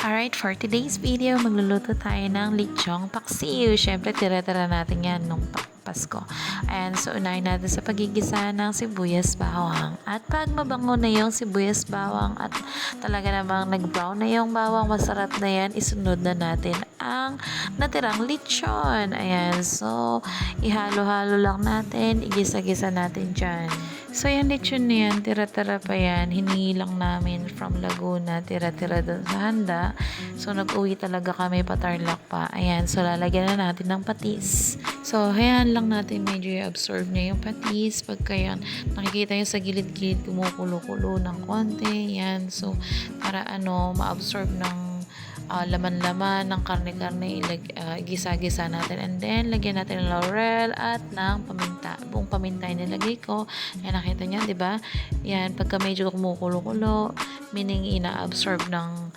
Alright, for today's video, magluluto tayo ng lechong paksiw. Siyempre, tira-tira natin yan nung Pasko. And so, unahin natin sa pagigisa ng sibuyas bawang. At pag mabango na yung sibuyas bawang at talaga namang nag-brown na yung bawang, masarap na yan, isunod na natin ang natirang lechon. Ayan, so, ihalo-halo lang natin, igisa-gisa natin dyan. So, yung lechon na yan, tira-tira pa yan. Hiningi lang namin from Laguna, tira-tira doon sa handa. So, nag-uwi talaga kami, pa-Tarlac pa. Ayan, so lalagyan na natin ng patis. So, hayaan lang natin medyo i-absorb niya yung patis. Pagka yan, nakikita nyo sa gilid-gilid, kumukulo-kulo ng konti. Yan, so, para ma-absorb ng laman-laman ng karne-karne, gisa-gisa natin, and then lagyan natin ng laurel at ng paminta. Buong paminta yung nilagay ko. Yan, nakita niyo, di ba? Yan, pagka medyo kumukulo-kulo, meaning ina-absorb ng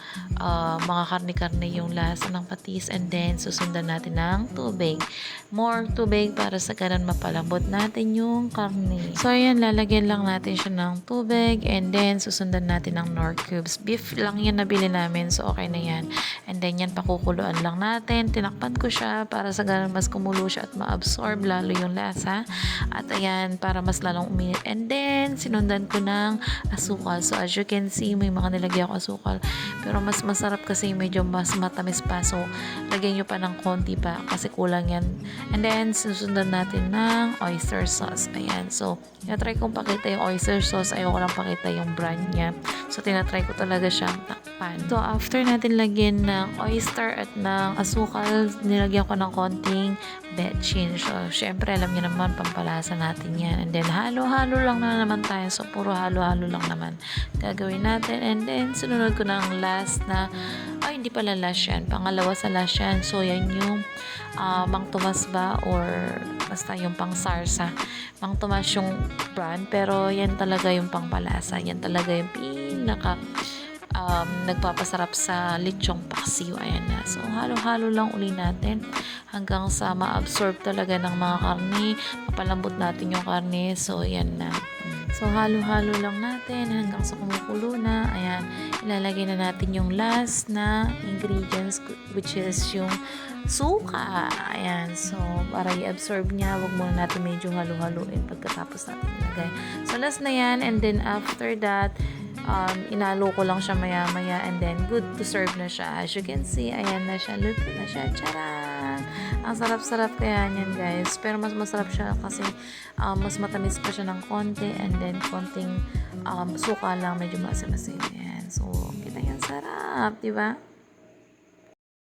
mga karne-karne yung lasa ng patis, and then susundan natin ng tubig. More tubig para sa ganun mapalambot natin yung karne. So, yan, lalagyan lang natin siya ng tubig, and then susundan natin ng Knorr cubes. Beef lang yan nabili namin, so okay na yan. And then yan, pakukuluan lang natin. Tinakpan ko siya para sa ganun mas kumulo siya at ma-absorb lalo yung lasa. At ayan, para mas lalong uminit. And then, sinundan ko ng asukal. So, as you can see, may mga nilagyan ko asukal. Pero mas masarap kasi medyo mas matamis pa. So, lagyan nyo pa ng konti pa kasi kulang yan. And then, susundan natin ng oyster sauce. Ayan. So, tinatry kong pakita yung oyster sauce. Ayoko lang pakita yung brand niya. So, tinatry ko talaga siyang takpan. So, after natin lagyan ng oyster at ng asukal, nilagyan ko ng konting betchin. So, syempre, alam niyo naman, pampalasa natin yan. And then, halo-halo lang na naman tayo. So, puro halo-halo lang naman gagawin natin. And then, sunod ko ng last na, hindi pala last yan. Pangalawa sa last yan. So, yan yung Mang Tomas ba? Or basta yung pang sarsa. Mang Tomas yung brand. Pero, yan talaga yung pangpalasa. Yan talaga yung pinaka nagpapasarap sa lechong paksiw. Ayan na. So, halo-halo lang uli natin hanggang sa ma-absorb talaga ng mga karne. Mapalambot natin yung karne. So, ayan na. So, halo-halo lang natin hanggang sa kumukulo na. Ayan. Ilalagay na natin yung last na ingredients, which is yung suka. Ayan. So, para i-absorb niya, wag muna natin medyo halo-haloin pagkatapos natin ilagay. So, last na yan. And then, after that, inalo ko lang siya maya-maya, and then good to serve na siya. As you can see, ayan na siya, luto na siya. Charan! Ang sarap-sarap kaya niyan, guys. Pero mas masarap siya kasi mas matamis pa siya ng konti, and then konting suka lang, medyo masim-masim. Ayan. So, kita yan, sarap, di ba?